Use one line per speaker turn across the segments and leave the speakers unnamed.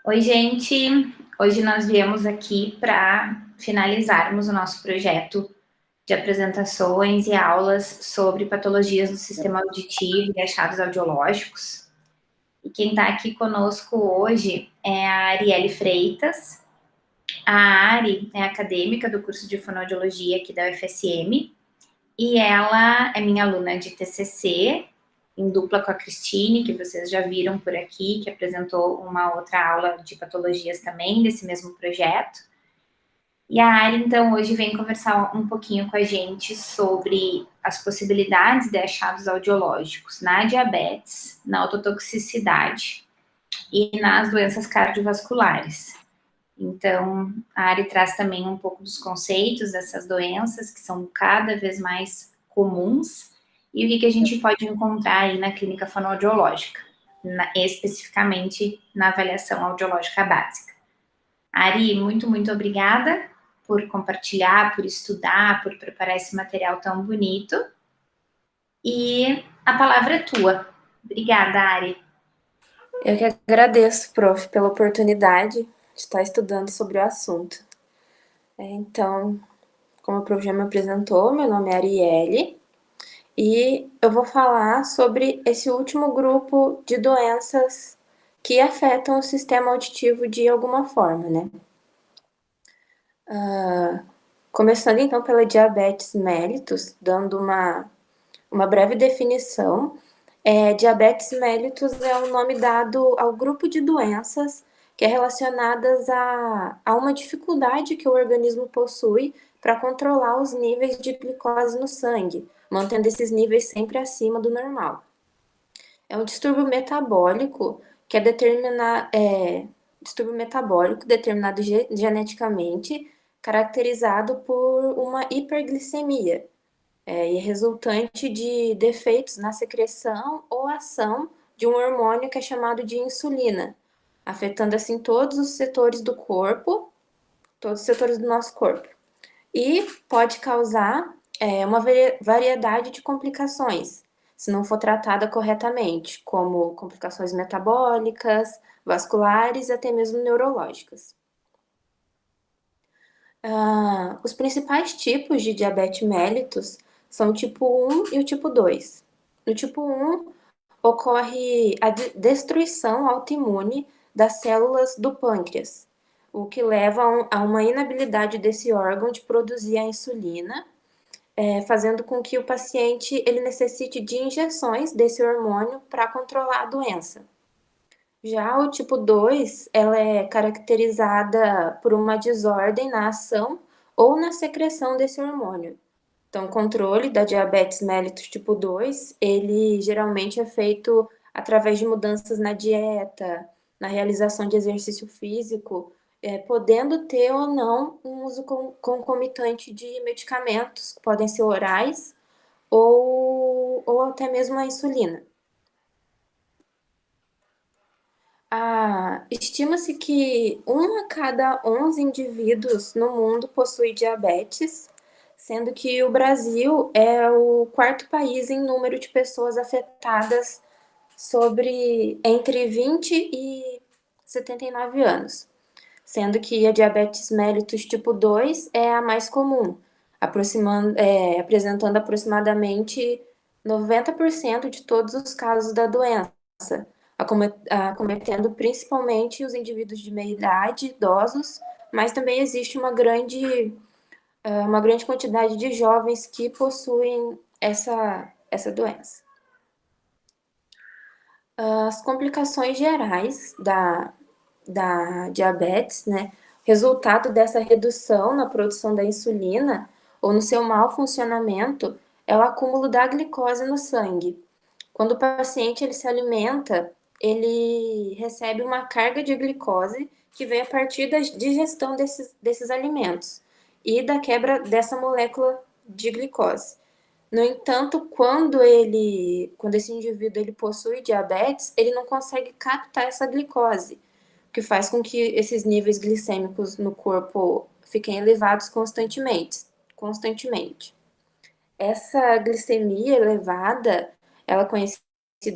Oi, gente! Hoje nós viemos aqui para finalizarmos o nosso projeto de apresentações e aulas sobre patologias do sistema auditivo e achados audiológicos. E quem está aqui conosco hoje é a Arielle Freitas. A Ari é acadêmica do curso de fonoaudiologia aqui da UFSM e ela é minha aluna de TCC, em dupla com a Cristine, que vocês já viram por aqui, que apresentou uma outra aula de patologias também, desse mesmo projeto. E a Ari, então, hoje vem conversar um pouquinho com a gente sobre as possibilidades de achados audiológicos na diabetes, na ototoxicidade e nas doenças cardiovasculares. Então, a Ari traz também um pouco dos conceitos dessas doenças, que são cada vez mais comuns, e o que a gente pode encontrar aí na clínica fonoaudiológica, especificamente na avaliação audiológica básica. Ari, muito obrigada por compartilhar, por estudar, por preparar esse material tão bonito. E a palavra é tua. Obrigada, Ari.
Eu que agradeço, prof, pela oportunidade de estar estudando sobre o assunto. Então, como o prof já me apresentou, meu nome é Arielle e eu vou falar sobre esse último grupo de doenças que afetam o sistema auditivo de alguma forma, né? Começando então pela diabetes mellitus, dando uma breve definição. Diabetes mellitus é o nome dado ao grupo de doenças que é relacionadas a uma dificuldade que o organismo possui para controlar os níveis de glicose no sangue, mantendo esses níveis sempre acima do normal. É um distúrbio metabólico que distúrbio metabólico determinado geneticamente, caracterizado por uma hiperglicemia, e resultante de defeitos na secreção ou ação de um hormônio que é chamado de insulina, afetando assim todos os setores do corpo, todos os setores do nosso corpo. E pode causar uma variedade de complicações, se não for tratada corretamente, como complicações metabólicas, vasculares e até mesmo neurológicas. Os principais tipos de diabetes mellitus são o tipo 1 e o tipo 2. No tipo 1, ocorre a destruição autoimune das células do pâncreas, o que leva a uma inabilidade desse órgão de produzir a insulina, fazendo com que o paciente ele necessite de injeções desse hormônio para controlar a doença. Já o tipo 2, ela é caracterizada por uma desordem na ação ou na secreção desse hormônio. Então, o controle da diabetes mellitus tipo 2, ele geralmente é feito através de mudanças na dieta, na realização de exercício físico, podendo ter ou não um uso concomitante de medicamentos, que podem ser orais ou até mesmo a insulina. Estima-se que 1 a cada 11 indivíduos no mundo possui diabetes, sendo que o Brasil é o quarto país em número de pessoas afetadas entre 20 e 79 anos, sendo que a diabetes mellitus tipo 2 é a mais comum, apresentando aproximadamente 90% de todos os casos da doença, acometendo principalmente os indivíduos de meia idade, idosos, mas também existe uma grande quantidade de jovens que possuem essa doença. As complicações gerais da diabetes, né, resultado dessa redução na produção da insulina ou no seu mau funcionamento é o acúmulo da glicose no sangue. Quando o paciente ele se alimenta, ele recebe uma carga de glicose que vem a partir da digestão desses alimentos e da quebra dessa molécula de glicose. No entanto, quando esse indivíduo ele possui diabetes, ele não consegue captar essa glicose, o que faz com que esses níveis glicêmicos no corpo fiquem elevados constantemente. Essa glicemia elevada, ela é conhecida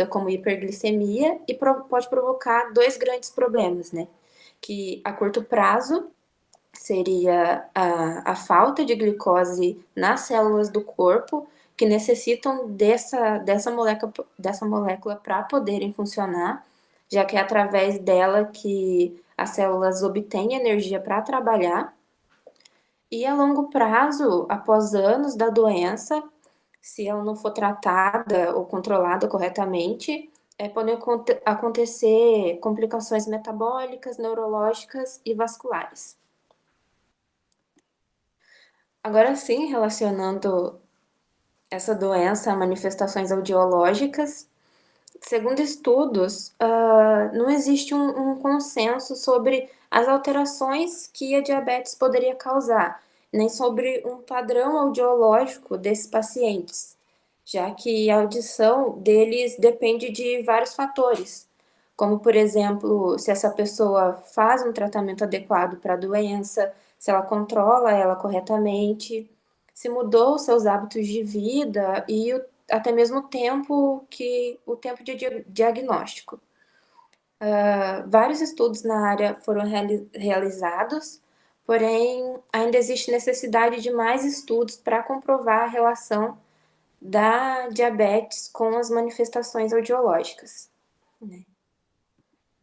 como hiperglicemia e pode provocar dois grandes problemas, né? que a curto prazo seria a falta de glicose nas células do corpo, que necessitam dessa molécula para poderem funcionar, já que é através dela que as células obtêm energia para trabalhar. E a longo prazo, após anos da doença, se ela não for tratada ou controlada corretamente, podem acontecer complicações metabólicas, neurológicas e vasculares. Agora sim, relacionando essa doença a manifestações audiológicas, segundo estudos, não existe um consenso sobre as alterações que a diabetes poderia causar, nem sobre um padrão audiológico desses pacientes, já que a audição deles depende de vários fatores, como, por exemplo, se essa pessoa faz um tratamento adequado para a doença, se ela controla ela corretamente, se mudou seus hábitos de vida e até mesmo o tempo de diagnóstico. Vários estudos na área foram realizados, porém ainda existe necessidade de mais estudos para comprovar a relação da diabetes com as manifestações audiológicas, né?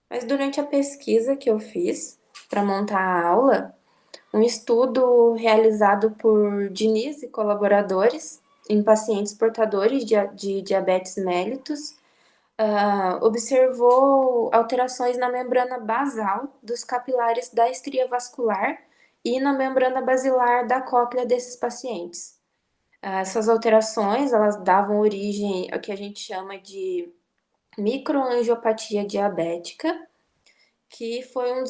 Mas durante a pesquisa que eu fiz para montar a aula, um estudo realizado por Diniz e colaboradores em pacientes portadores de diabetes mellitus observou alterações na membrana basal dos capilares da estria vascular e na membrana basilar da cóclea desses pacientes. Essas alterações, elas davam origem ao que a gente chama de microangiopatia diabética, que foi um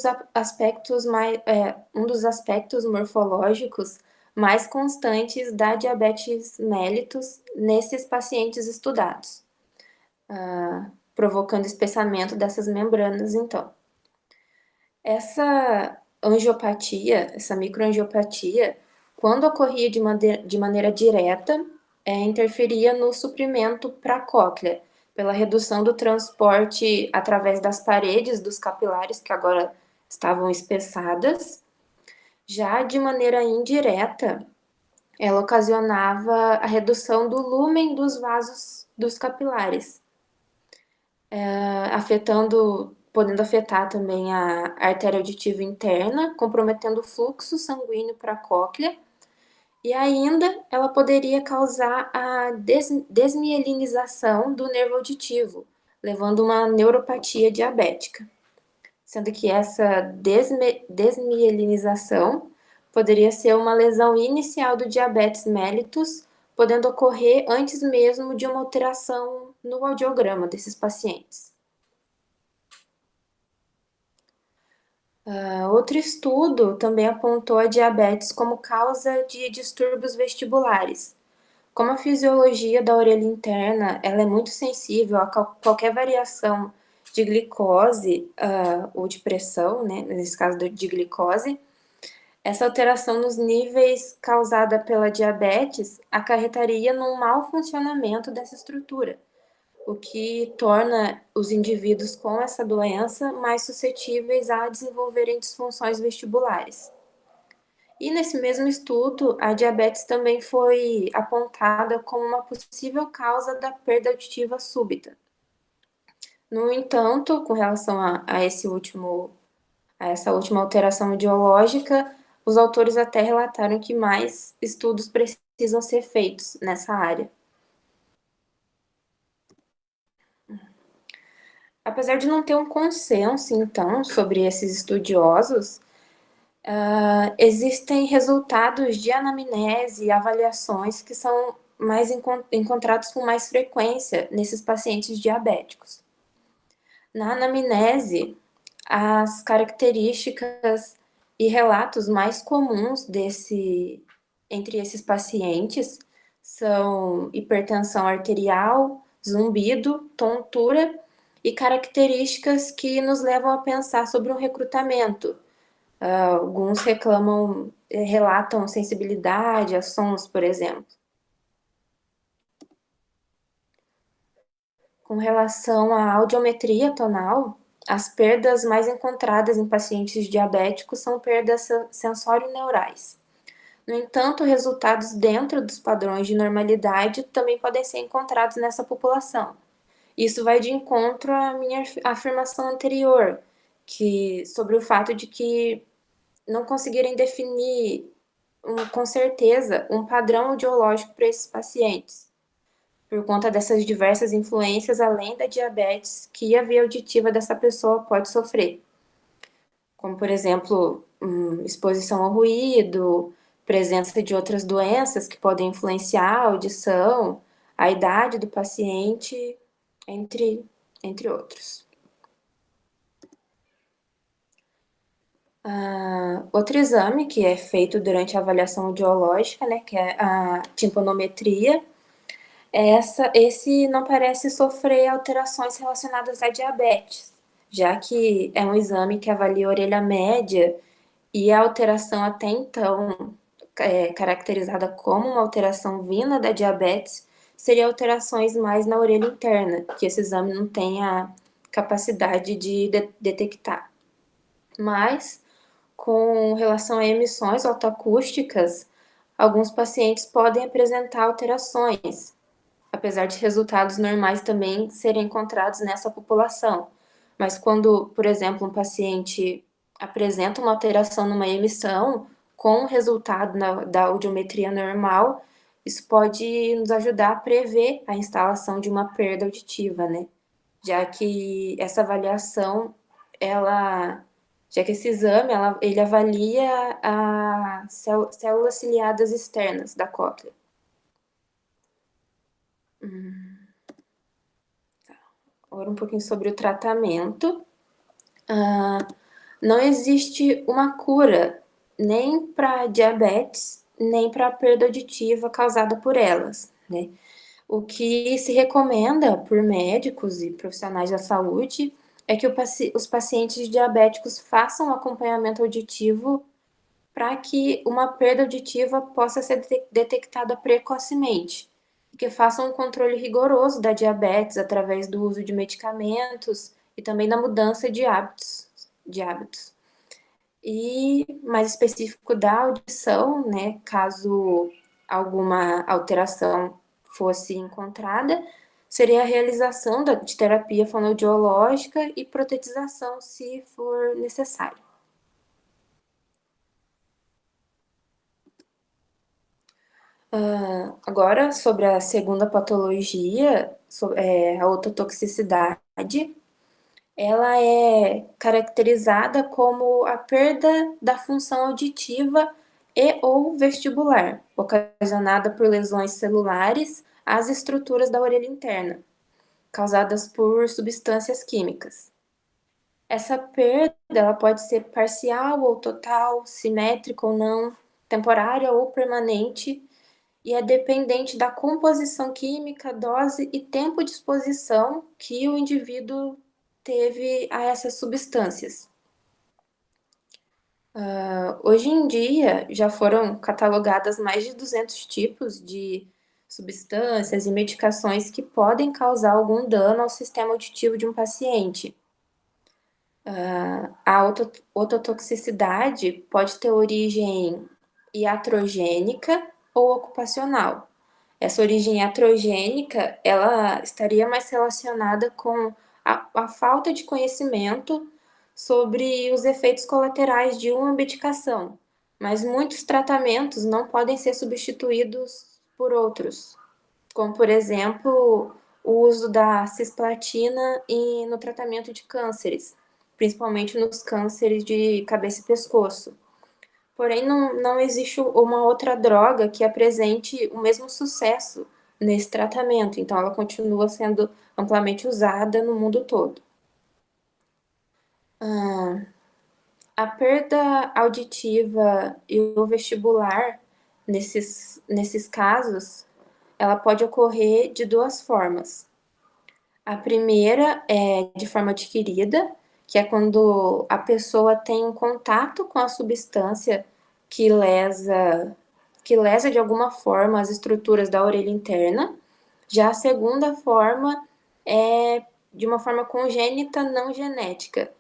dos aspectos morfológicos mais constantes da diabetes mellitus nesses pacientes estudados, provocando espessamento dessas membranas, então. Essa angiopatia, essa microangiopatia, quando ocorria de maneira direta, interferia no suprimento para a cóclea, pela redução do transporte através das paredes dos capilares, que agora estavam espessadas. Já de maneira indireta, ela ocasionava a redução do lumen dos vasos dos capilares, podendo afetar também a artéria auditiva interna, comprometendo o fluxo sanguíneo para a cóclea, e ainda ela poderia causar a desmielinização do nervo auditivo, levando a uma neuropatia diabética, sendo que essa desmielinização poderia ser uma lesão inicial do diabetes mellitus, podendo ocorrer antes mesmo de uma alteração no audiograma desses pacientes. Outro estudo também apontou a diabetes como causa de distúrbios vestibulares. Como a fisiologia da orelha interna ela é muito sensível a qualquer variação de glicose ou de pressão, né, nesse caso de glicose, essa alteração nos níveis causada pela diabetes acarretaria num mau funcionamento dessa estrutura, o que torna os indivíduos com essa doença mais suscetíveis a desenvolverem disfunções vestibulares. E nesse mesmo estudo, a diabetes também foi apontada como uma possível causa da perda auditiva súbita. No entanto, com relação a essa última alteração ideológica, os autores até relataram que mais estudos precisam ser feitos nessa área. Apesar de não ter um consenso, então, sobre esses estudiosos, existem resultados de anamnese e avaliações que são mais encontrados com mais frequência nesses pacientes diabéticos. Na anamnese, as características e relatos mais comuns entre esses pacientes são hipertensão arterial, zumbido, tontura e características que nos levam a pensar sobre um recrutamento. Alguns relatam sensibilidade a sons, por exemplo. Com relação à audiometria tonal, as perdas mais encontradas em pacientes diabéticos são perdas sensório-neurais. No entanto, resultados dentro dos padrões de normalidade também podem ser encontrados nessa população. Isso vai de encontro à minha afirmação anterior, sobre o fato de que não conseguirem definir com certeza um padrão audiológico para esses pacientes, por conta dessas diversas influências além da diabetes que a via auditiva dessa pessoa pode sofrer, como por exemplo, exposição ao ruído, presença de outras doenças que podem influenciar a audição, a idade do paciente, entre outros. Outro exame que é feito durante a avaliação audiológica, né, que é a timpanometria, esse não parece sofrer alterações relacionadas à diabetes, já que é um exame que avalia a orelha média e a alteração até então caracterizada como uma alteração vinda da diabetes seria alterações mais na orelha interna, que esse exame não tem a capacidade de detectar. Mas, com relação a emissões otoacústicas, alguns pacientes podem apresentar alterações, apesar de resultados normais também serem encontrados nessa população. Mas quando, por exemplo, um paciente apresenta uma alteração numa emissão com o resultado da audiometria normal, isso pode nos ajudar a prever a instalação de uma perda auditiva, né? Já que essa avaliação, já que esse exame, ele avalia as células ciliadas externas da cóclea. Agora um pouquinho sobre o tratamento. Não existe uma cura nem para diabetes, nem para a perda auditiva causada por elas, né? O que se recomenda por médicos e profissionais da saúde é que os pacientes diabéticos façam acompanhamento auditivo para que uma perda auditiva possa ser detectada precocemente, que façam um controle rigoroso da diabetes através do uso de medicamentos e também da mudança de hábitos. E mais específico da audição, né, caso alguma alteração fosse encontrada, seria a realização de terapia fonoaudiológica e protetização, se for necessário. Agora, sobre a segunda patologia, a ototoxicidade, ela é caracterizada como a perda da função auditiva e ou vestibular, ocasionada por lesões celulares às estruturas da orelha interna, causadas por substâncias químicas. Essa perda ela pode ser parcial ou total, simétrica ou não, temporária ou permanente, e é dependente da composição química, dose e tempo de exposição que o indivíduo teve a essas substâncias. Hoje em dia, já foram catalogadas mais de 200 tipos de substâncias e medicações que podem causar algum dano ao sistema auditivo de um paciente. A ototoxicidade pode ter origem iatrogênica ou ocupacional. Essa origem iatrogênica, ela estaria mais relacionada com a falta de conhecimento sobre os efeitos colaterais de uma medicação, mas muitos tratamentos não podem ser substituídos por outros, como, por exemplo, o uso da cisplatina no tratamento de cânceres, principalmente nos cânceres de cabeça e pescoço. Porém, não existe uma outra droga que apresente o mesmo sucesso nesse tratamento, então ela continua sendo amplamente usada no mundo todo. A perda auditiva e o vestibular, nesses casos, ela pode ocorrer de duas formas. A primeira é de forma adquirida, que é quando a pessoa tem um contato com a substância que lesa de alguma forma as estruturas da orelha interna. Já a segunda forma é de uma forma congênita não genética,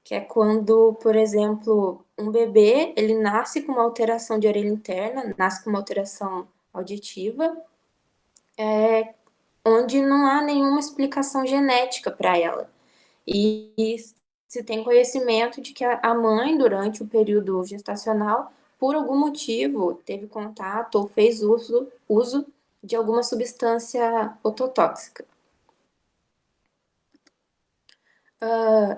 que é quando, por exemplo, um bebê, ele nasce com uma alteração de orelha interna, nasce com uma alteração auditiva, onde não há nenhuma explicação genética para ela. E se tem conhecimento de que a mãe, durante o período gestacional, por algum motivo, teve contato ou fez uso de alguma substância ototóxica.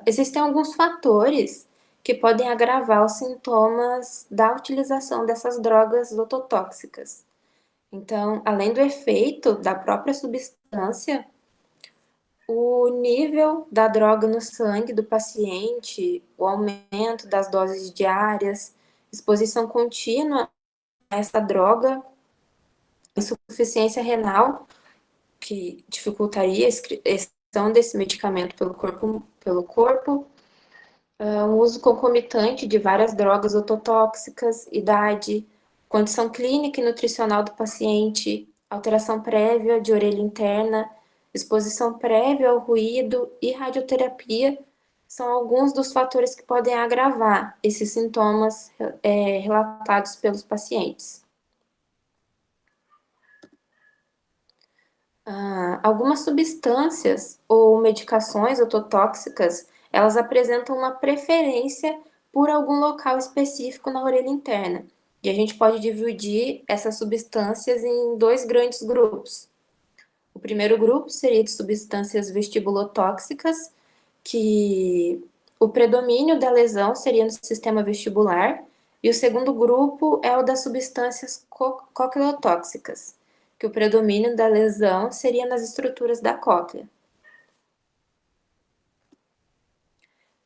Existem alguns fatores que podem agravar os sintomas da utilização dessas drogas ototóxicas. Então, além do efeito da própria substância, o nível da droga no sangue do paciente, o aumento das doses diárias, exposição contínua a essa droga, insuficiência renal, que dificultaria a excreção desse medicamento pelo corpo, um uso concomitante de várias drogas ototóxicas, idade, condição clínica e nutricional do paciente, alteração prévia de orelha interna, exposição prévia ao ruído e radioterapia são alguns dos fatores que podem agravar esses sintomas relatados pelos pacientes. Algumas substâncias ou medicações ototóxicas, elas apresentam uma preferência por algum local específico na orelha interna. E a gente pode dividir essas substâncias em dois grandes grupos. O primeiro grupo seria de substâncias vestibulotóxicas, que o predomínio da lesão seria no sistema vestibular, e o segundo grupo é o das substâncias cocleotóxicas, que o predomínio da lesão seria nas estruturas da cóclea.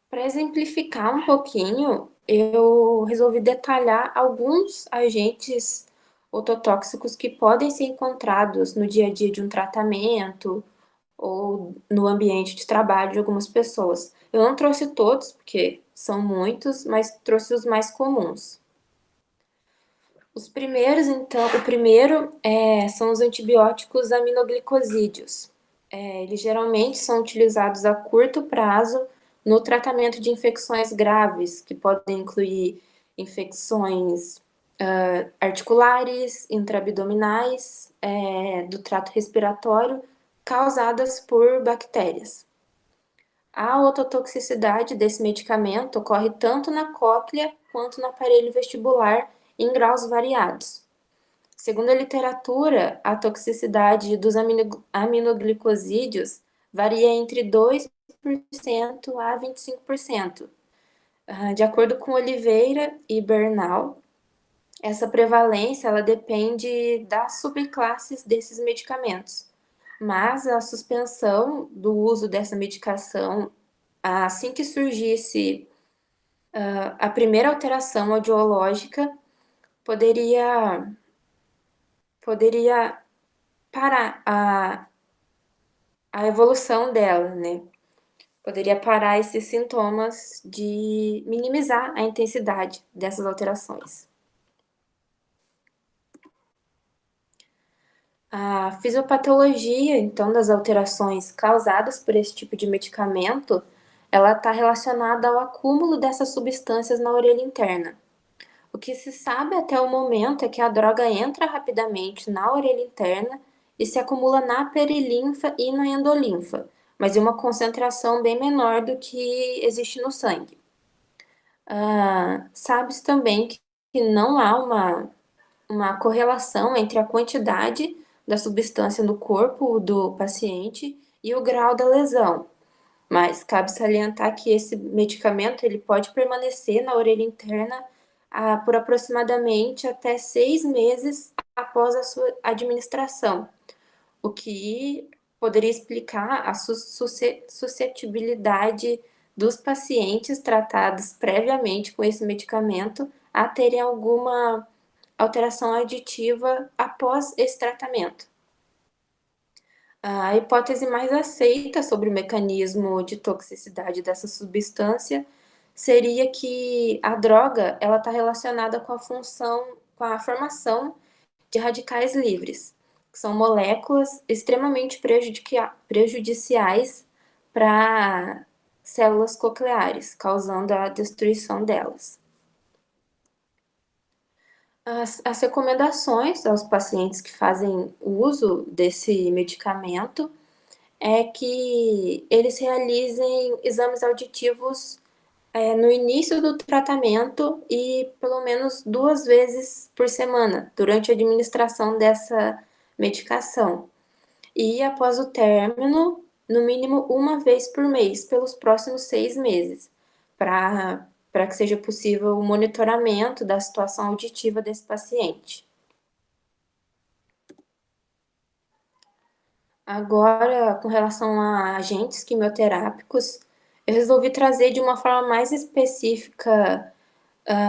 Para exemplificar um pouquinho, eu resolvi detalhar alguns agentes ototóxicos que podem ser encontrados no dia a dia de um tratamento ou no ambiente de trabalho de algumas pessoas. Eu não trouxe todos, porque são muitos, mas trouxe os mais comuns. Os primeiros, então, o primeiro são os antibióticos aminoglicosídeos. Eles geralmente são utilizados a curto prazo no tratamento de infecções graves, que podem incluir infecções articulares, intraabdominais, do trato respiratório, causadas por bactérias. A ototoxicidade desse medicamento ocorre tanto na cóclea quanto no aparelho vestibular em graus variados. Segundo a literatura, a toxicidade dos aminoglicosídeos varia entre 2% a 25%. De acordo com Oliveira e Bernal, essa prevalência ela depende das subclasses desses medicamentos, mas a suspensão do uso dessa medicação, assim que surgisse a primeira alteração audiológica, poderia parar a evolução dela, né? Poderia parar esses sintomas de minimizar a intensidade dessas alterações. A fisiopatologia, então, das alterações causadas por esse tipo de medicamento, ela está relacionada ao acúmulo dessas substâncias na orelha interna. O que se sabe até o momento é que a droga entra rapidamente na orelha interna e se acumula na perilinfa e na endolinfa, mas em uma concentração bem menor do que existe no sangue. Sabe-se também que não há uma correlação entre a quantidade da substância no corpo do paciente e o grau da lesão, mas cabe salientar que esse medicamento ele pode permanecer na orelha interna por aproximadamente até 6 meses após a sua administração, o que poderia explicar a suscetibilidade dos pacientes tratados previamente com esse medicamento a terem alguma alteração aditiva após esse tratamento. A hipótese mais aceita sobre o mecanismo de toxicidade dessa substância seria que a droga ela está relacionada com a formação de radicais livres, que são moléculas extremamente prejudiciais para células cocleares, causando a destruição delas. As recomendações aos pacientes que fazem uso desse medicamento é que eles realizem exames auditivos no início do tratamento e pelo menos 2 vezes por semana, durante a administração dessa medicação. E após o término, no mínimo 1 vez por mês, pelos próximos 6 meses, para que seja possível o monitoramento da situação auditiva desse paciente. Agora, com relação a agentes quimioterápicos, eu resolvi trazer de uma forma mais específica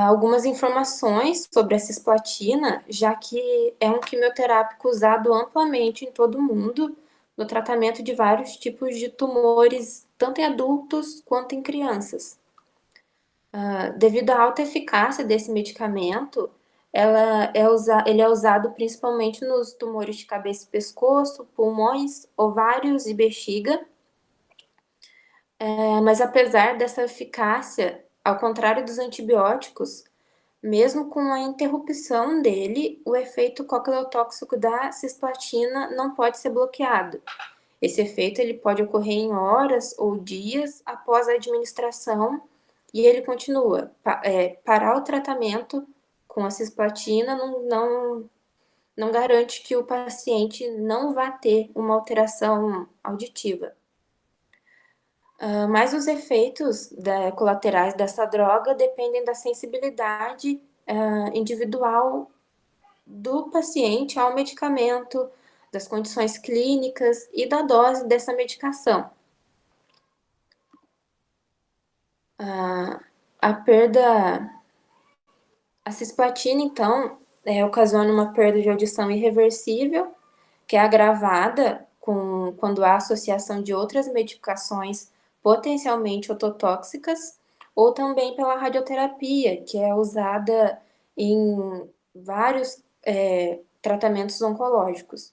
algumas informações sobre a cisplatina, já que é um quimioterápico usado amplamente em todo o mundo no tratamento de vários tipos de tumores, tanto em adultos quanto em crianças. Devido à alta eficácia desse medicamento, ele é usado principalmente nos tumores de cabeça e pescoço, pulmões, ovários e bexiga. Mas apesar dessa eficácia, ao contrário dos antibióticos, mesmo com a interrupção dele, o efeito cocleotóxico da cisplatina não pode ser bloqueado. Esse efeito ele pode ocorrer em horas ou dias após a administração e ele continua. Parar o tratamento com a cisplatina não garante que o paciente não vá ter uma alteração auditiva. Mas os efeitos colaterais dessa droga dependem da sensibilidade individual do paciente ao medicamento, das condições clínicas e da dose dessa medicação. A cisplatina, então, ocasiona uma perda de audição irreversível, que é agravada quando há associação de outras medicações potencialmente ototóxicas, ou também pela radioterapia, que é usada em vários tratamentos oncológicos.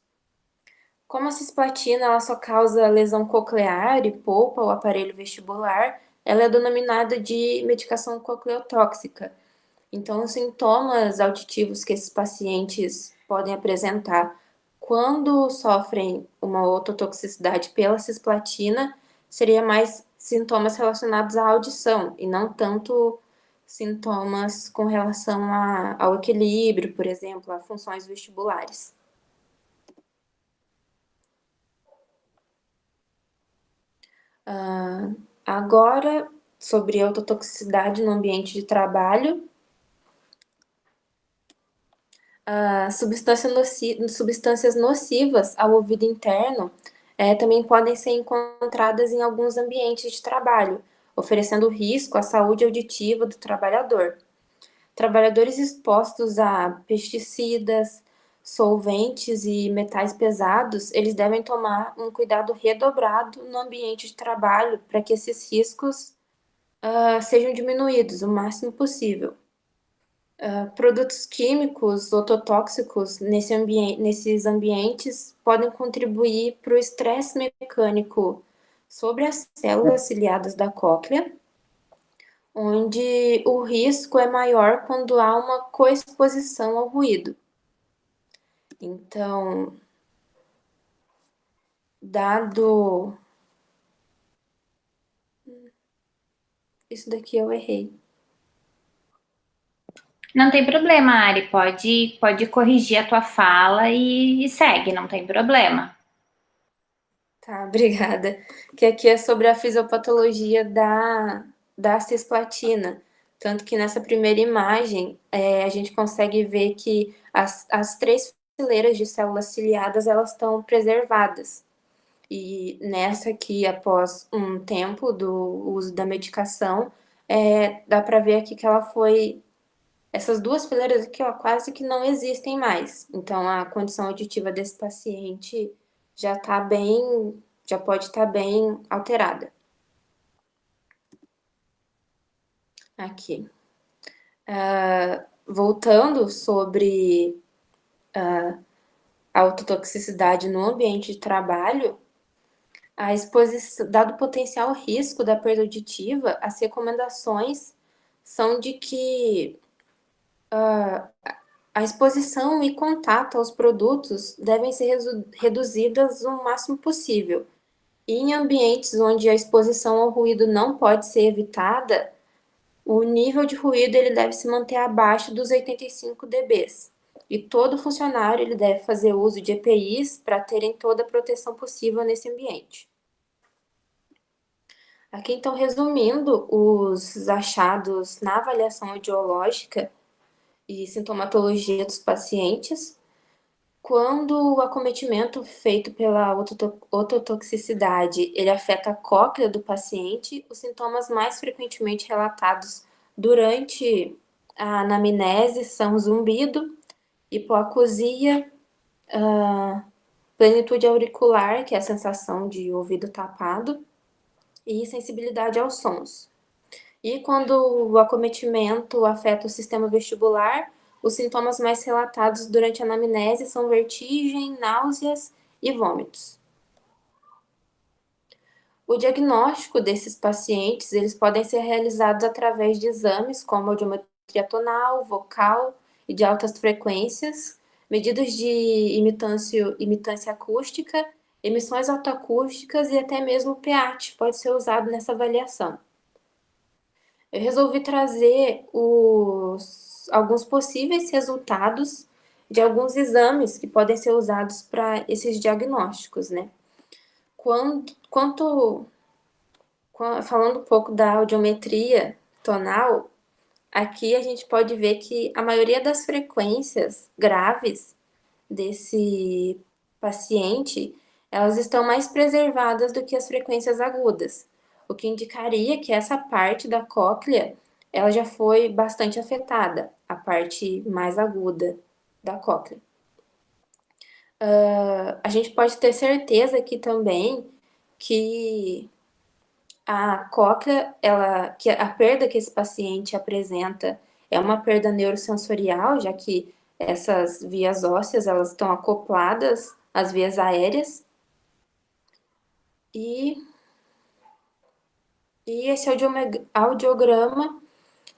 Como a cisplatina ela só causa lesão coclear e poupa o aparelho vestibular, ela é denominada de medicação cocleotóxica. Então, os sintomas auditivos que esses pacientes podem apresentar quando sofrem uma ototoxicidade pela cisplatina seria mais sintomas relacionados à audição e não tanto sintomas com relação ao equilíbrio, por exemplo, a funções vestibulares. Agora, sobre a ototoxicidade no ambiente de trabalho, substâncias nocivas ao ouvido interno também podem ser encontradas em alguns ambientes de trabalho, oferecendo risco à saúde auditiva do trabalhador. Trabalhadores expostos a pesticidas, solventes e metais pesados, eles devem tomar um cuidado redobrado no ambiente de trabalho para que esses riscos sejam diminuídos o máximo possível. Produtos químicos ototóxicos nesses ambientes podem contribuir para o estresse mecânico sobre as células ciliadas da cóclea, onde o risco é maior quando há uma coexposição ao ruído. Então, dado... Isso daqui eu errei.
Não tem problema, Ari, pode corrigir a tua fala e segue, não tem problema.
Tá, obrigada. Que aqui é sobre a fisiopatologia da cisplatina. Tanto que nessa primeira imagem, a gente consegue ver que as 3 fileiras de células ciliadas, elas estão preservadas. E nessa aqui, após um tempo do uso da medicação, dá para ver aqui que ela foi... Essas 2 fileiras aqui, ó, quase que não existem mais. Então, a condição auditiva desse paciente já pode estar bem alterada. Aqui. Voltando sobre a ototoxicidade no ambiente de trabalho, A exposição, dado o potencial risco da perda auditiva, as recomendações são de que a exposição e contato aos produtos devem ser reduzidas o máximo possível. E em ambientes onde a exposição ao ruído não pode ser evitada, o nível de ruído ele deve se manter abaixo dos 85 dBs. E todo funcionário ele deve fazer uso de EPIs para terem toda a proteção possível nesse ambiente. Aqui, então, resumindo os achados na avaliação audiológica e sintomatologia dos pacientes, quando o acometimento feito pela ototoxicidade ele afeta a cóclea do paciente, os sintomas mais frequentemente relatados durante a anamnese são zumbido, hipoacusia, plenitude auricular, que é a sensação de ouvido tapado, e sensibilidade aos sons. E quando o acometimento afeta o sistema vestibular, os sintomas mais relatados durante a anamnese são vertigem, náuseas e vômitos. O diagnóstico desses pacientes, eles podem ser realizados através de exames como audiometria tonal, vocal e de altas frequências, medidas de imitância acústica, emissões autoacústicas e até mesmo o PEAT pode ser usado nessa avaliação. Eu resolvi trazer alguns possíveis resultados de alguns exames que podem ser usados para esses diagnósticos, né? Falando um pouco da audiometria tonal, aqui a gente pode ver que a maioria das frequências graves desse paciente, elas estão mais preservadas do que as frequências agudas, o que indicaria que essa parte da cóclea, ela já foi bastante afetada, a parte mais aguda da cóclea. A gente pode ter certeza aqui também que a cóclea, que a perda que esse paciente apresenta é uma perda neurosensorial, já que essas vias ósseas elas estão acopladas às vias aéreas. E esse audiograma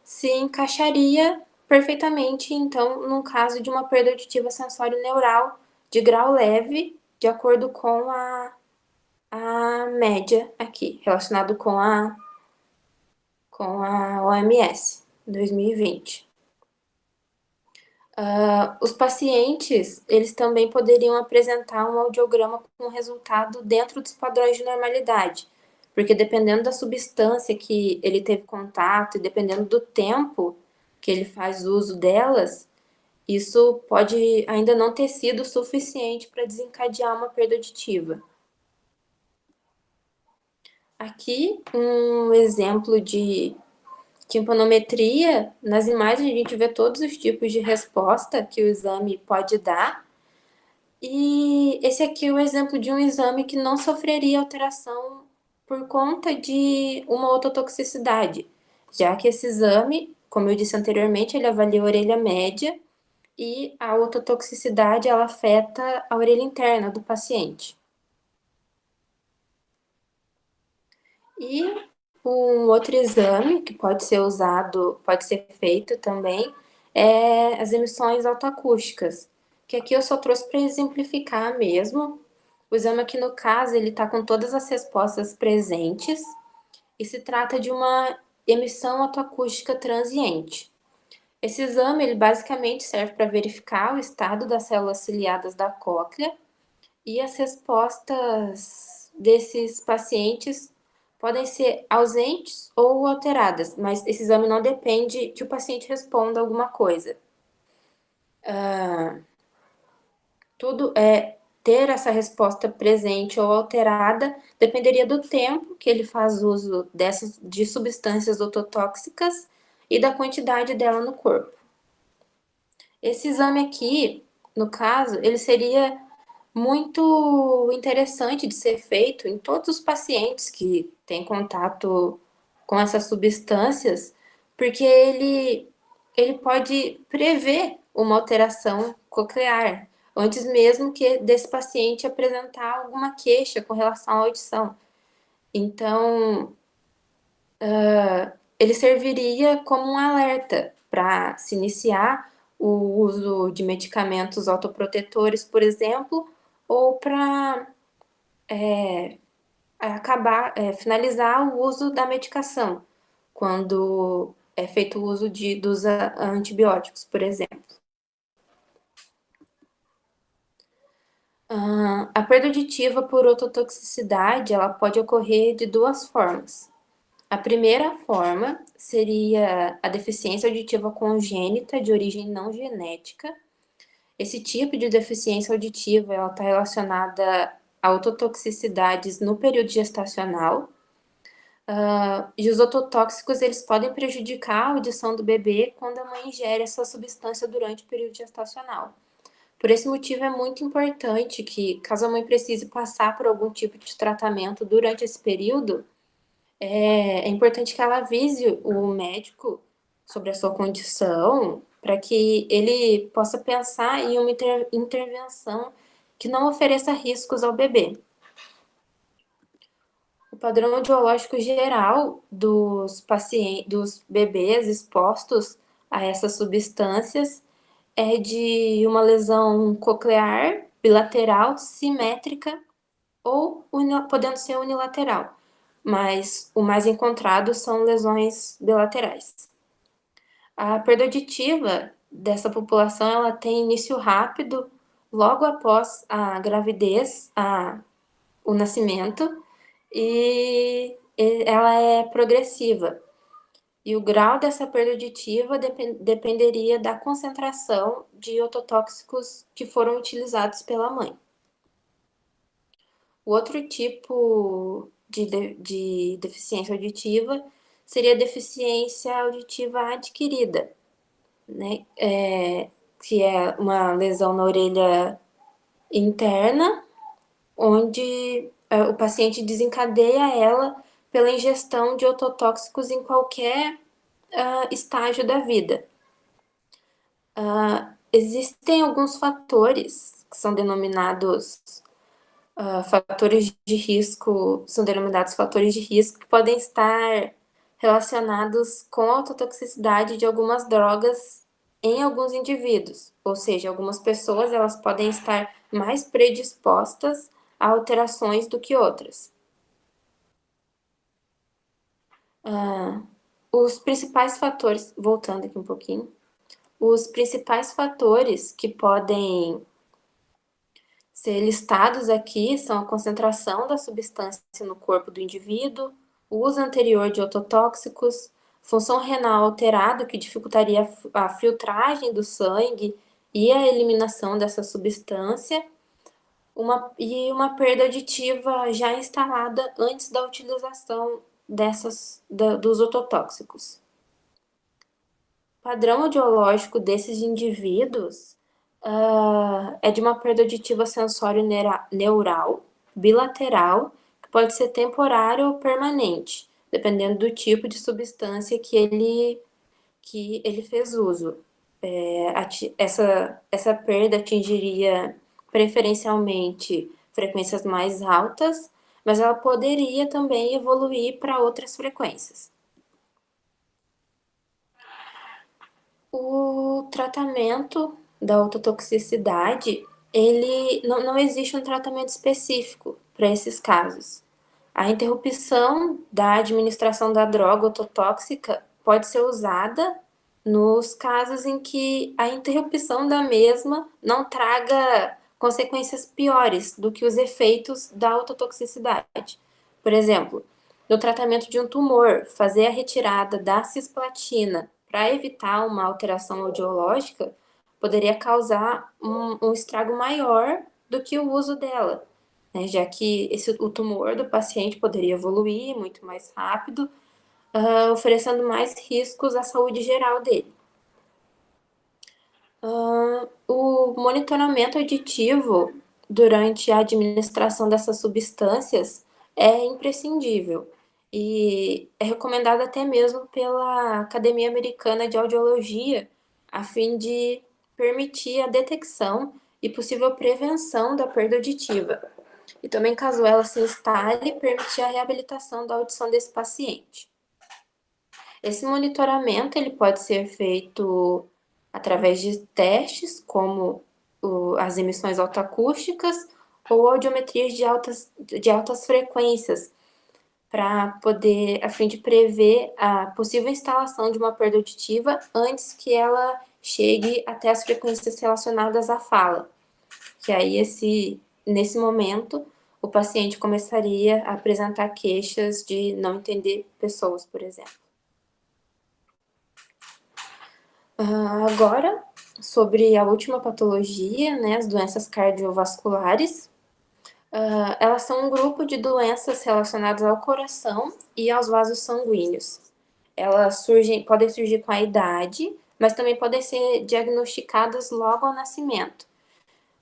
se encaixaria perfeitamente, então, num caso de uma perda auditiva sensório-neural de grau leve, de acordo com a média aqui, relacionado com a OMS 2020. Os pacientes, eles também poderiam apresentar um audiograma com resultado dentro dos padrões de normalidade, porque dependendo da substância que ele teve contato e dependendo do tempo que ele faz uso delas, isso pode ainda não ter sido suficiente para desencadear uma perda auditiva. Aqui, um exemplo de timpanometria. Nas imagens a gente vê todos os tipos de resposta que o exame pode dar. E esse aqui é o exemplo de um exame que não sofreria alteração por conta de uma ototoxicidade, já que esse exame, como eu disse anteriormente, ele avalia a orelha média e a ototoxicidade ela afeta a orelha interna do paciente. E um outro exame que pode ser usado, pode ser feito também, é as emissões autoacústicas, que aqui eu só trouxe para exemplificar mesmo. O exame aqui no caso, ele está com todas as respostas presentes e se trata de uma emissão autoacústica transiente. Esse exame, ele basicamente serve para verificar o estado das células ciliadas da cóclea e as respostas desses pacientes podem ser ausentes ou alteradas, mas esse exame não depende que o paciente responda alguma coisa. Tudo ter essa resposta presente ou alterada dependeria do tempo que ele faz uso de substâncias ototóxicas e da quantidade dela no corpo. Esse exame aqui, no caso, ele seria muito interessante de ser feito em todos os pacientes que têm contato com essas substâncias, porque ele pode prever uma alteração coclear antes mesmo que desse paciente apresentar alguma queixa com relação à audição. Então, ele serviria como um alerta para se iniciar o uso de medicamentos autoprotetores, por exemplo, ou para finalizar o uso da medicação, quando é feito o uso dos antibióticos, por exemplo. A perda auditiva por ototoxicidade, ela pode ocorrer de duas formas. A primeira forma seria a deficiência auditiva congênita de origem não genética. Esse tipo de deficiência auditiva está relacionada a ototoxicidades no período gestacional. E os ototóxicos eles podem prejudicar a audição do bebê quando a mãe ingere essa substância durante o período gestacional. Por esse motivo, é muito importante que, caso a mãe precise passar por algum tipo de tratamento durante esse período, é importante que ela avise o médico sobre a sua condição, para que ele possa pensar em uma intervenção que não ofereça riscos ao bebê. O padrão audiológico geral dos bebês expostos a essas substâncias é de uma lesão coclear bilateral simétrica ou podendo ser unilateral, mas o mais encontrado são lesões bilaterais. A perda auditiva dessa população ela tem início rápido logo após a gravidez, o nascimento, e ela é progressiva. E o grau dessa perda auditiva dependeria da concentração de ototóxicos que foram utilizados pela mãe. O outro tipo de deficiência auditiva seria a deficiência auditiva adquirida, né? Que é uma lesão na orelha interna, onde o paciente desencadeia ela pela ingestão de ototóxicos em qualquer estágio da vida. Existem alguns fatores que são denominados fatores de risco, são denominados fatores de risco que podem estar relacionados com a ototoxicidade de algumas drogas em alguns indivíduos, ou seja, algumas pessoas elas podem estar mais predispostas a alterações do que outras. Os principais fatores, voltando aqui um pouquinho, os principais fatores que podem ser listados aqui são a concentração da substância no corpo do indivíduo, o uso anterior de ototóxicos, função renal alterada, que dificultaria a filtragem do sangue e a eliminação dessa substância, e uma perda auditiva já instalada antes da utilização dos ototóxicos. O padrão audiológico desses indivíduos é de uma perda auditiva sensório-neural, bilateral, que pode ser temporária ou permanente, dependendo do tipo de substância que ele fez uso. Essa perda atingiria preferencialmente frequências mais altas, mas ela poderia também evoluir para outras frequências. O tratamento da ototoxicidade, ele não existe um tratamento específico para esses casos. A interrupção da administração da droga ototóxica pode ser usada nos casos em que a interrupção da mesma não traga consequências piores do que os efeitos da ototoxicidade. Por exemplo, no tratamento de um tumor, fazer a retirada da cisplatina para evitar uma alteração audiológica poderia causar um estrago maior do que o uso dela, né? Já que o tumor do paciente poderia evoluir muito mais rápido, oferecendo mais riscos à saúde geral dele. O monitoramento auditivo durante a administração dessas substâncias é imprescindível e é recomendado até mesmo pela Academia Americana de Audiologia, a fim de permitir a detecção e possível prevenção da perda auditiva. E também, caso ela se instale, permitir a reabilitação da audição desse paciente. Esse monitoramento ele pode ser feito através de testes, como as emissões autoacústicas ou audiometrias de altas frequências, para poder, a fim de prever a possível instalação de uma perda auditiva antes que ela chegue até as frequências relacionadas à fala. Que aí, nesse momento, o paciente começaria a apresentar queixas de não entender pessoas, por exemplo. Agora, sobre a última patologia, né, as doenças cardiovasculares. Elas são um grupo de doenças relacionadas ao coração e aos vasos sanguíneos. Elas podem surgir com a idade, mas também podem ser diagnosticadas logo ao nascimento.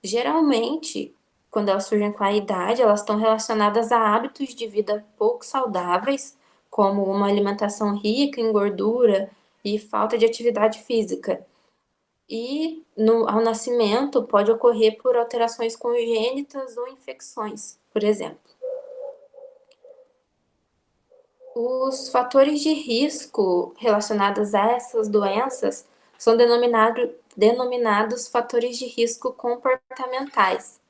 Geralmente, quando elas surgem com a idade, elas estão relacionadas a hábitos de vida pouco saudáveis, como uma alimentação rica em gordura e falta de atividade física. E ao nascimento pode ocorrer por alterações congênitas ou infecções, por exemplo. Os fatores de risco relacionados a essas doenças são denominados fatores de risco comportamentais,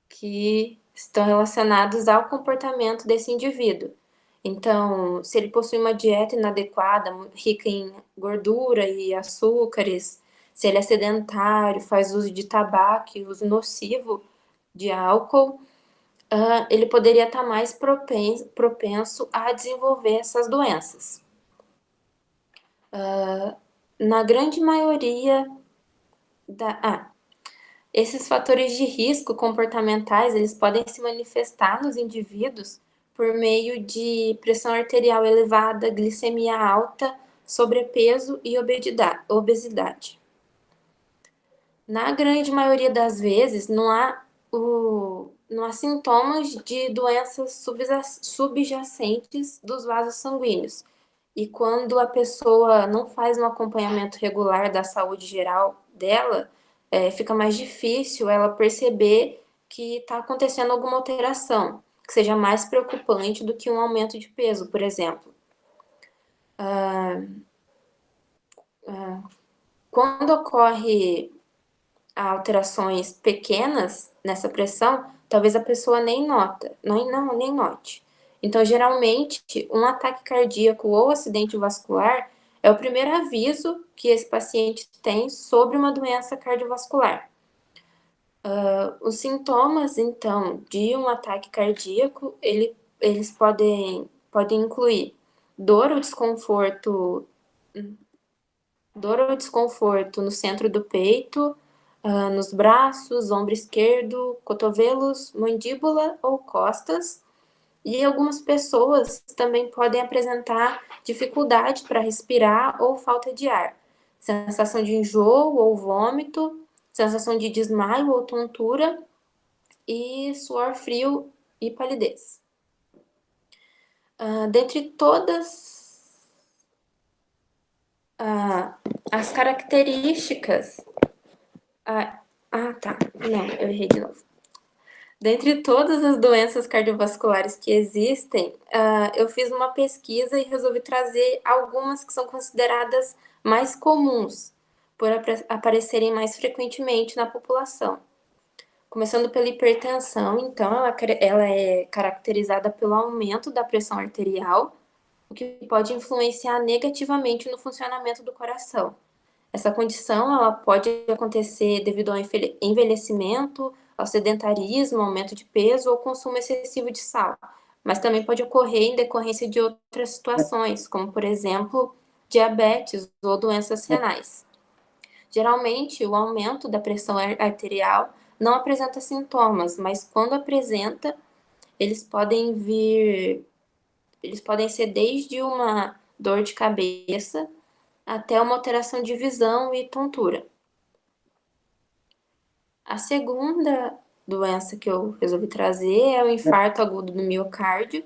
que estão relacionados ao comportamento desse indivíduo. Então, se ele possui uma dieta inadequada, rica em gordura e açúcares, se ele é sedentário, faz uso de tabaco e uso nocivo de álcool, ele poderia estar mais propenso a desenvolver essas doenças. Na grande maioria esses fatores de risco comportamentais, eles podem se manifestar nos indivíduos por meio de pressão arterial elevada, glicemia alta, sobrepeso e obesidade. Na grande maioria das vezes, não há sintomas de doenças subjacentes dos vasos sanguíneos. E quando a pessoa não faz um acompanhamento regular da saúde geral dela, fica mais difícil ela perceber que está acontecendo alguma alteração, que seja mais preocupante do que um aumento de peso, por exemplo. Quando ocorre alterações pequenas nessa pressão, talvez a pessoa nem note. Então, geralmente, um ataque cardíaco ou acidente vascular é o primeiro aviso que esse paciente tem sobre uma doença cardiovascular. Os sintomas, então, de um ataque cardíaco, eles podem incluir dor ou desconforto no centro do peito, nos braços, ombro esquerdo, cotovelos, mandíbula ou costas. E algumas pessoas também podem apresentar dificuldade para respirar ou falta de ar, sensação de enjoo ou vômito, sensação de desmaio ou tontura e suor frio e palidez. Dentre todas as características... Não, eu errei de novo. Dentre todas as doenças cardiovasculares que existem, eu fiz uma pesquisa e resolvi trazer algumas que são consideradas mais comuns, por aparecerem mais frequentemente na população. Começando pela hipertensão, então, ela é caracterizada pelo aumento da pressão arterial, o que pode influenciar negativamente no funcionamento do coração. Essa condição ela pode acontecer devido ao envelhecimento, ao sedentarismo, aumento de peso ou consumo excessivo de sal, mas também pode ocorrer em decorrência de outras situações, como, por exemplo, diabetes ou doenças renais. Geralmente, o aumento da pressão arterial não apresenta sintomas, mas quando apresenta, eles podem ser desde uma dor de cabeça até uma alteração de visão e tontura. A segunda doença que eu resolvi trazer é o infarto agudo do miocárdio,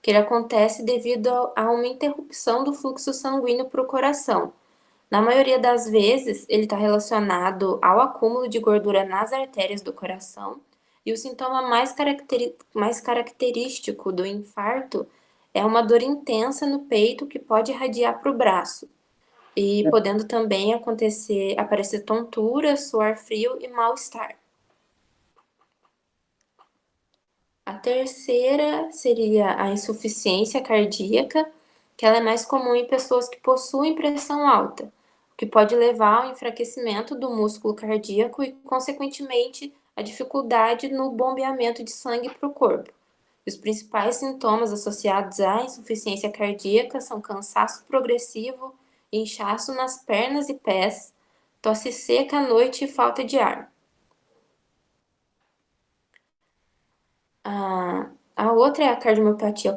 que ele acontece devido a uma interrupção do fluxo sanguíneo para o coração. Na maioria das vezes, ele está relacionado ao acúmulo de gordura nas artérias do coração, e o sintoma mais característico do infarto é uma dor intensa no peito que pode irradiar para o braço, e podendo também aparecer tontura, suor frio e mal-estar. A terceira seria a insuficiência cardíaca, que ela é mais comum em pessoas que possuem pressão alta, o que pode levar ao enfraquecimento do músculo cardíaco e, consequentemente, a dificuldade no bombeamento de sangue para o corpo. Os principais sintomas associados à insuficiência cardíaca são cansaço progressivo, inchaço nas pernas e pés, tosse seca à noite e falta de ar. A outra é a cardiomiopatia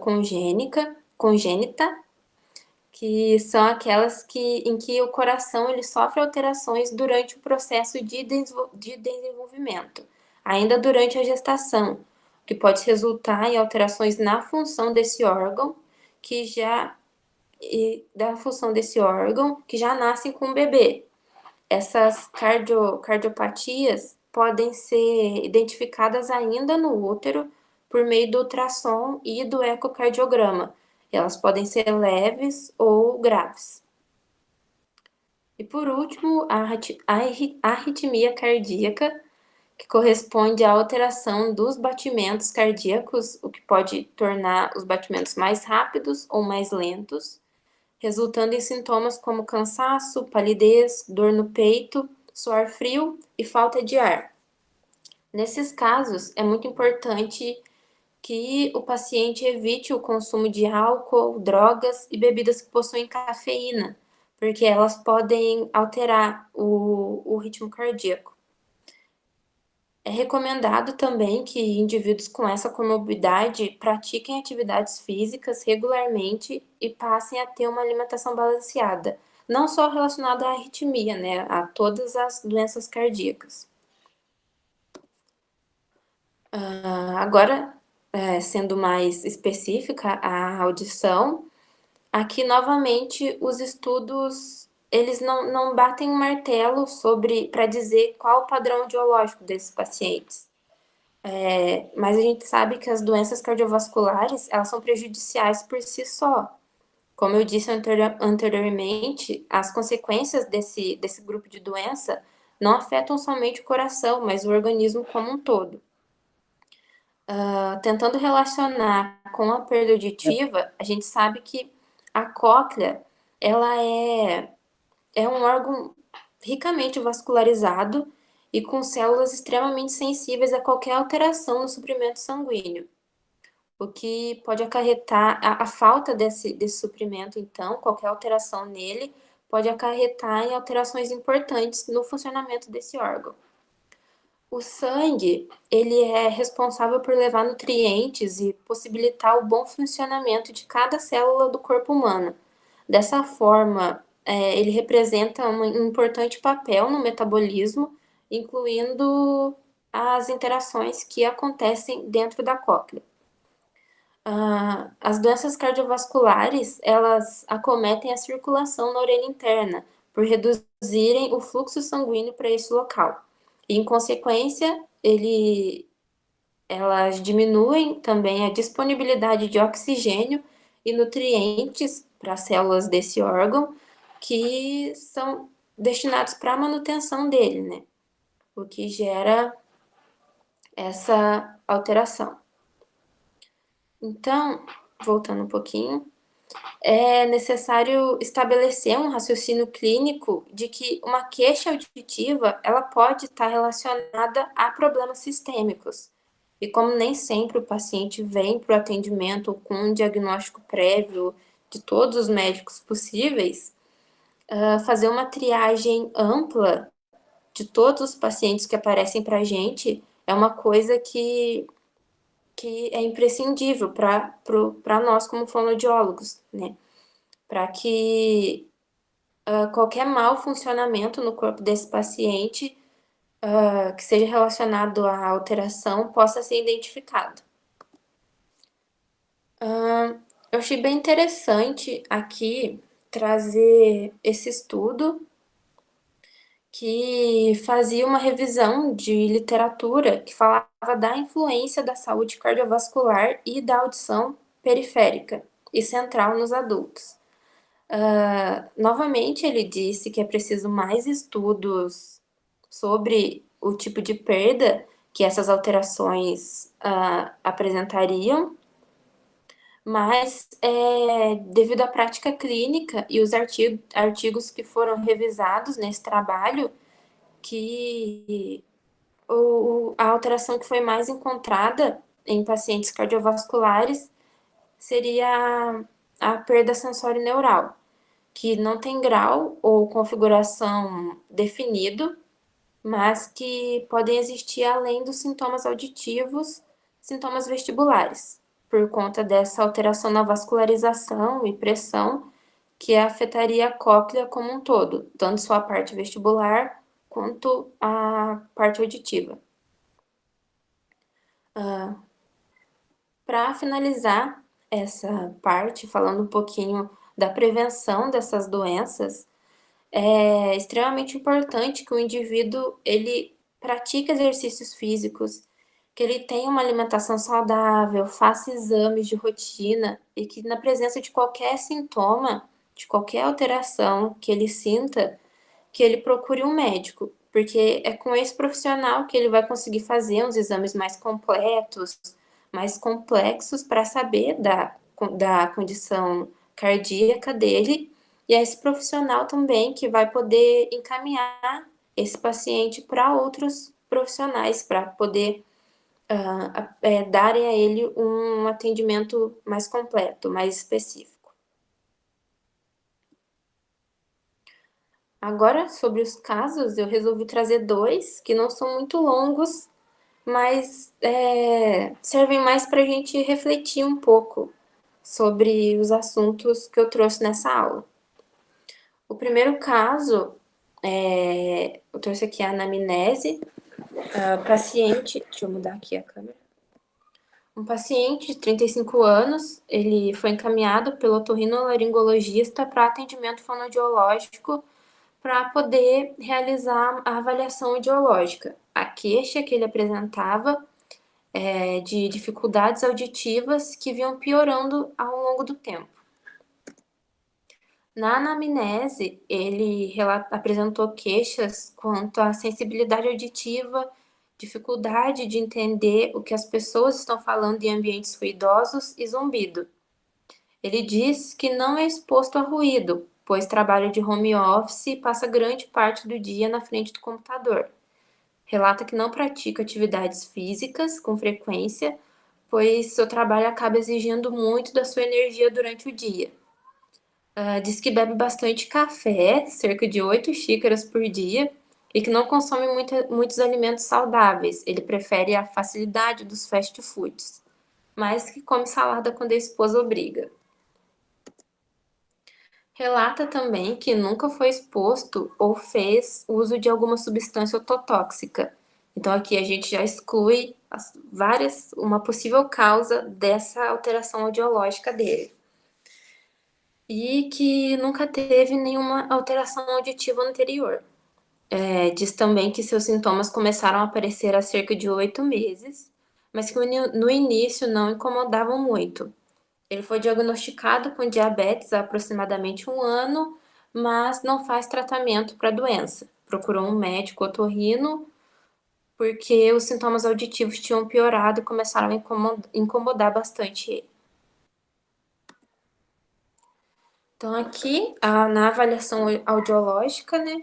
congênita, que são aquelas em que o coração ele sofre alterações durante o processo de desenvolvimento, ainda durante a gestação, que pode resultar em alterações na função desse órgão, que já nascem com o bebê. Essas cardiopatias podem ser identificadas ainda no útero por meio do ultrassom e do ecocardiograma. Elas podem ser leves ou graves. E por último, a arritmia cardíaca, que corresponde à alteração dos batimentos cardíacos, o que pode tornar os batimentos mais rápidos ou mais lentos, resultando em sintomas como cansaço, palidez, dor no peito, suor frio e falta de ar. Nesses casos, é muito importante que o paciente evite o consumo de álcool, drogas e bebidas que possuem cafeína, porque elas podem alterar o ritmo cardíaco. É recomendado também que indivíduos com essa comorbidade pratiquem atividades físicas regularmente e passem a ter uma alimentação balanceada, não só relacionada à arritmia, né, a todas as doenças cardíacas. Agora, sendo mais específica a audição, aqui novamente os estudos eles não batem um martelo para dizer qual o padrão audiológico desses pacientes. Mas a gente sabe que as doenças cardiovasculares elas são prejudiciais por si só. Como eu disse anteriormente, as consequências desse grupo de doença não afetam somente o coração, mas o organismo como um todo. Tentando relacionar com a perda auditiva, a gente sabe que a cóclea ela é um órgão ricamente vascularizado e com células extremamente sensíveis a qualquer alteração no suprimento sanguíneo, o que pode acarretar a falta desse suprimento, então, qualquer alteração nele pode acarretar em alterações importantes no funcionamento desse órgão. O sangue, ele é responsável por levar nutrientes e possibilitar o bom funcionamento de cada célula do corpo humano. Dessa forma, ele representa um importante papel no metabolismo, incluindo as interações que acontecem dentro da cóclea. As doenças cardiovasculares, elas acometem a circulação na orelha interna, por reduzirem o fluxo sanguíneo para esse local. E, em consequência, elas diminuem também a disponibilidade de oxigênio e nutrientes para as células desse órgão, que são destinados para a manutenção dele, né? O que gera essa alteração. Então, voltando um pouquinho, é necessário estabelecer um raciocínio clínico de que uma queixa auditiva ela pode estar relacionada a problemas sistêmicos. E como nem sempre o paciente vem para o atendimento com um diagnóstico prévio de todos os médicos possíveis, fazer uma triagem ampla de todos os pacientes que aparecem para a gente é uma coisa que é imprescindível para nós como fonoaudiólogos, né? Para que qualquer mau funcionamento no corpo desse paciente que seja relacionado à alteração possa ser identificado. Eu achei bem interessante aqui trazer esse estudo que fazia uma revisão de literatura que falava da influência da saúde cardiovascular e da audição periférica e central nos adultos. Novamente, ele disse que é preciso mais estudos sobre o tipo de perda que essas alterações apresentariam, mas devido à prática clínica e os artigos que foram revisados nesse trabalho, que a alteração que foi mais encontrada em pacientes cardiovasculares seria a perda sensório-neural, que não tem grau ou configuração definido, mas que podem existir além dos sintomas auditivos, sintomas vestibulares, por conta dessa alteração na vascularização e pressão que afetaria a cóclea como um todo, tanto sua parte vestibular quanto a parte auditiva. Para finalizar essa parte, falando um pouquinho da prevenção dessas doenças, é extremamente importante que o indivíduo ele pratique exercícios físicos, que ele tenha uma alimentação saudável, faça exames de rotina e que na presença de qualquer sintoma, de qualquer alteração que ele sinta, que ele procure um médico, porque é com esse profissional que ele vai conseguir fazer uns exames mais completos, mais complexos para saber da condição cardíaca dele, e é esse profissional também que vai poder encaminhar esse paciente para outros profissionais, para poder darem a ele um atendimento mais completo, mais específico. Agora, sobre os casos, eu resolvi trazer dois que não são muito longos, mas servem mais para a gente refletir um pouco sobre os assuntos que eu trouxe nessa aula. O primeiro caso, eu trouxe aqui a anamnese, paciente, deixa eu mudar aqui a câmera. Um paciente de 35 anos, ele foi encaminhado pelo otorrinolaringologista para atendimento fonoaudiológico para poder realizar a avaliação audiológica. A queixa que ele apresentava de dificuldades auditivas que vinham piorando ao longo do tempo. Na anamnese, ele apresentou queixas quanto à sensibilidade auditiva, dificuldade de entender o que as pessoas estão falando em ambientes ruidosos e zumbido. Ele diz que não é exposto a ruído, pois trabalha de home office e passa grande parte do dia na frente do computador. Relata que não pratica atividades físicas com frequência, pois seu trabalho acaba exigindo muito da sua energia durante o dia. Diz que bebe bastante café, cerca de 8 xícaras por dia, e que não consome muitos alimentos saudáveis. Ele prefere a facilidade dos fast foods, mas que come salada quando a esposa obriga. Relata também que nunca foi exposto ou fez uso de alguma substância ototóxica. Então aqui a gente já exclui uma possível causa dessa alteração audiológica dele. E que nunca teve nenhuma alteração auditiva anterior. Diz também que seus sintomas começaram a aparecer há cerca de 8 meses, mas que no início não incomodavam muito. Ele foi diagnosticado com diabetes há aproximadamente 1 ano, mas não faz tratamento para a doença. Procurou um médico otorrino porque os sintomas auditivos tinham piorado e começaram a incomodar bastante ele. Então, aqui, na avaliação audiológica, né,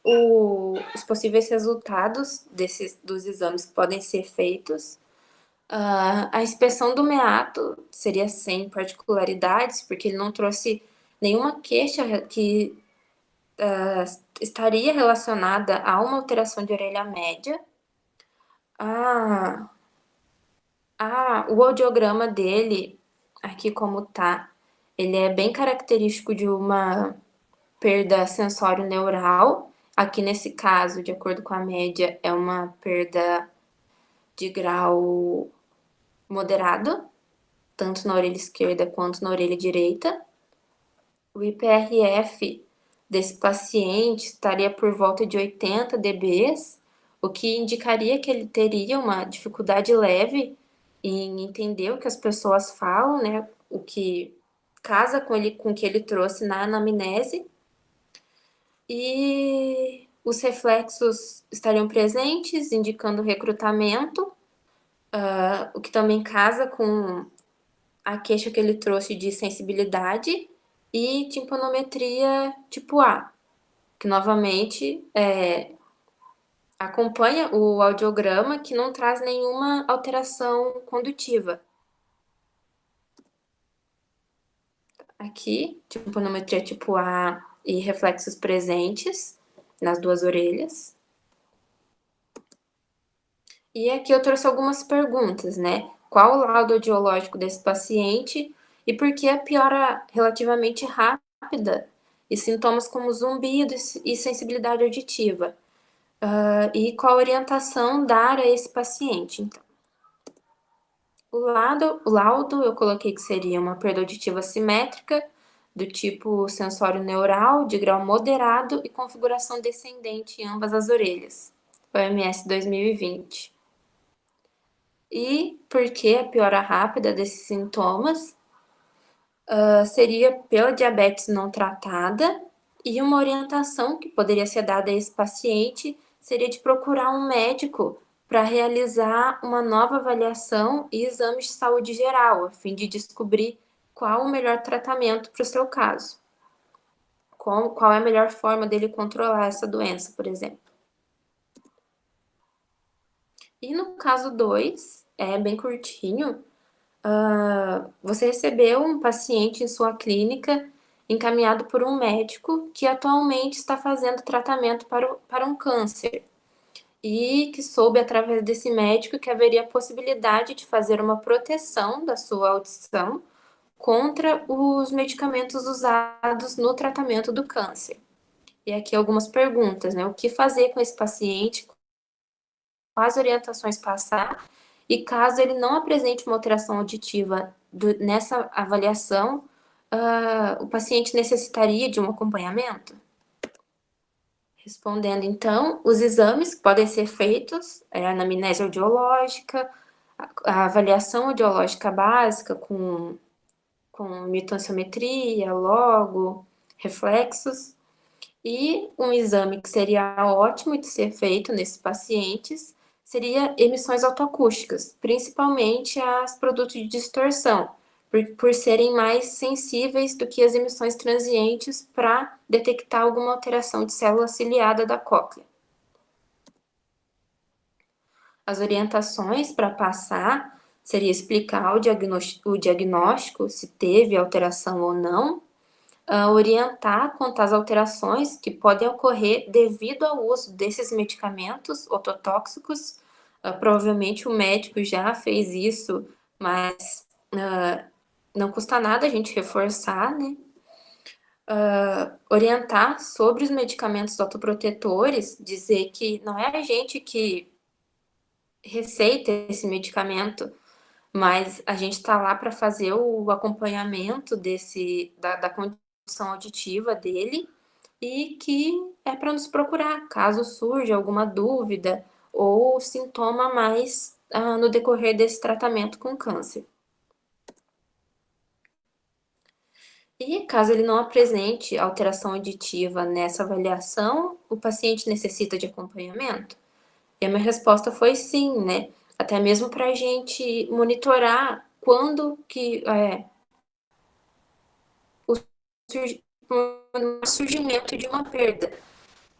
os possíveis resultados dos exames que podem ser feitos. A inspeção do meato seria sem particularidades, porque ele não trouxe nenhuma queixa que estaria relacionada a uma alteração de orelha média. O audiograma dele, aqui como tá, ele é bem característico de uma perda sensório-neural. Aqui nesse caso, de acordo com a média, é uma perda de grau moderado, tanto na orelha esquerda quanto na orelha direita. o IPRF desse paciente estaria por volta de 80 dBs, o que indicaria que ele teria uma dificuldade leve em entender o que as pessoas falam, né? O que casa com o que ele trouxe na anamnese. E os reflexos estariam presentes, indicando recrutamento, o que também casa com a queixa que ele trouxe de sensibilidade e timpanometria tipo A, que novamente acompanha o audiograma, que não traz nenhuma alteração condutiva. Aqui, timpanometria tipo A e reflexos presentes nas duas orelhas. E aqui eu trouxe algumas perguntas, né? Qual o laudo audiológico desse paciente e por que a piora relativamente rápida e sintomas como zumbido e sensibilidade auditiva? E qual a orientação dar a esse paciente, então? O laudo eu coloquei que seria uma perda auditiva simétrica, do tipo sensório neural, de grau moderado e configuração descendente em ambas as orelhas, OMS 2020. E por que a piora rápida desses sintomas? Seria pela diabetes não tratada, e uma orientação que poderia ser dada a esse paciente seria de procurar um médico para realizar uma nova avaliação e exames de saúde geral, a fim de descobrir qual o melhor tratamento para o seu caso. Qual é a melhor forma dele controlar essa doença, por exemplo. E no caso 2, é bem curtinho, você recebeu um paciente em sua clínica encaminhado por um médico que atualmente está fazendo tratamento para um câncer e que soube através desse médico que haveria a possibilidade de fazer uma proteção da sua audição contra os medicamentos usados no tratamento do câncer. E aqui algumas perguntas, né? O que fazer com esse paciente? Quais orientações passar? E caso ele não apresente uma alteração auditiva nessa avaliação, o paciente necessitaria de um acompanhamento? Respondendo, então, os exames que podem ser feitos é a anamnese audiológica, a avaliação audiológica básica com mitonciometria, logo, reflexos, e um exame que seria ótimo de ser feito nesses pacientes seria emissões autoacústicas, principalmente as produtos de distorção, por serem mais sensíveis do que as emissões transientes para detectar alguma alteração de célula ciliada da cóclea. As orientações para passar seria explicar o diagnóstico, se teve alteração ou não, orientar quanto às alterações que podem ocorrer devido ao uso desses medicamentos ototóxicos. Provavelmente o médico já fez isso, mas não custa nada a gente reforçar, né? Orientar sobre os medicamentos autoprotetores, dizer que não é a gente que receita esse medicamento, mas a gente está lá para fazer o acompanhamento da condição auditiva dele e que é para nos procurar caso surja alguma dúvida ou sintoma mais no decorrer desse tratamento com câncer. E caso ele não apresente alteração auditiva nessa avaliação, o paciente necessita de acompanhamento? E a minha resposta foi sim, né? Até mesmo para a gente monitorar quando que o surgimento de uma perda,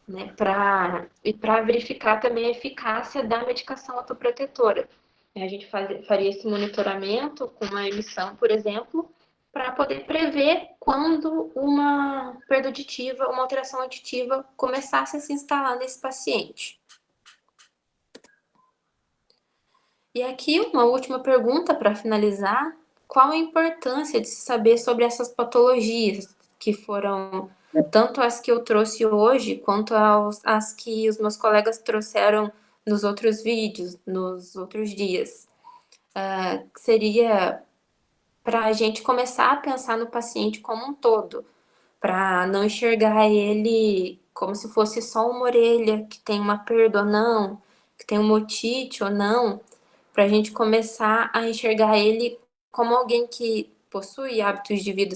né? Para verificar também a eficácia da medicação autoprotetora. A gente faria esse monitoramento com uma emissão, por exemplo, para poder prever quando uma perda auditiva, uma alteração auditiva começasse a se instalar nesse paciente. E aqui uma última pergunta para finalizar: qual a importância de se saber sobre essas patologias que foram tanto as que eu trouxe hoje quanto as que os meus colegas trouxeram nos outros vídeos, nos outros dias? Seria para a gente começar a pensar no paciente como um todo, para não enxergar ele como se fosse só uma orelha que tem uma perda ou não, que tem uma otite ou não, para a gente começar a enxergar ele como alguém que possui hábitos de vida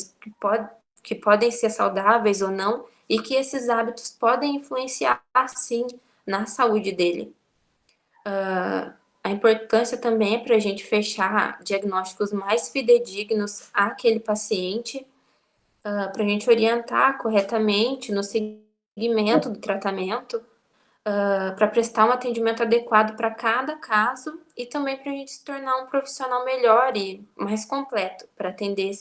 que podem ser saudáveis ou não, e que esses hábitos podem influenciar, sim, na saúde dele. A importância também é para a gente fechar diagnósticos mais fidedignos àquele paciente, para a gente orientar corretamente no seguimento do tratamento, para prestar um atendimento adequado para cada caso e também para a gente se tornar um profissional melhor e mais completo para atender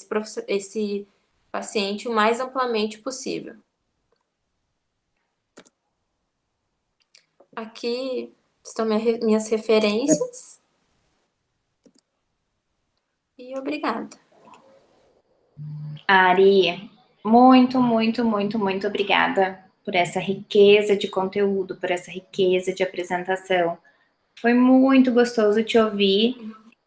esse paciente o mais amplamente possível. Aqui estão minhas referências. E obrigada.
Ari, muito, muito, muito, muito obrigada por essa riqueza de conteúdo, por essa riqueza de apresentação. Foi muito gostoso te ouvir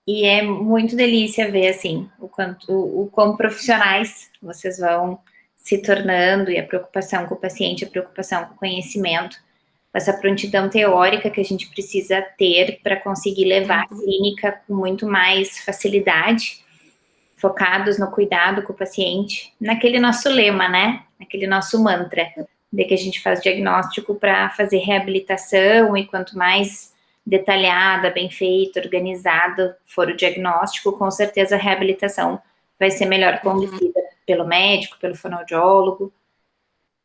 e é muito delícia ver, assim, o quão profissionais vocês vão se tornando e a preocupação com o paciente, a preocupação com o conhecimento, essa prontidão teórica que a gente precisa ter para conseguir levar a clínica com muito mais facilidade, focados no cuidado com o paciente, naquele nosso lema, né? Naquele nosso mantra, de que a gente faz diagnóstico para fazer reabilitação e quanto mais detalhada, bem feita, organizada for o diagnóstico, com certeza a reabilitação vai ser melhor conduzida pelo médico, pelo fonoaudiólogo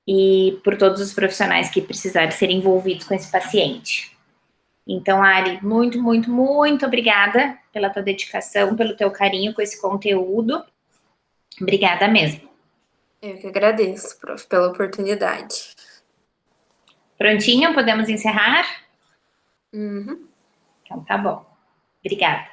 e por todos os profissionais que precisarem ser envolvidos com esse paciente. Então, Ari, muito, muito, muito obrigada pela tua dedicação, pelo teu carinho com esse conteúdo. Obrigada mesmo.
Eu que agradeço, prof, pela oportunidade.
Prontinho? Podemos encerrar?
Uhum.
Então, tá bom. Obrigada.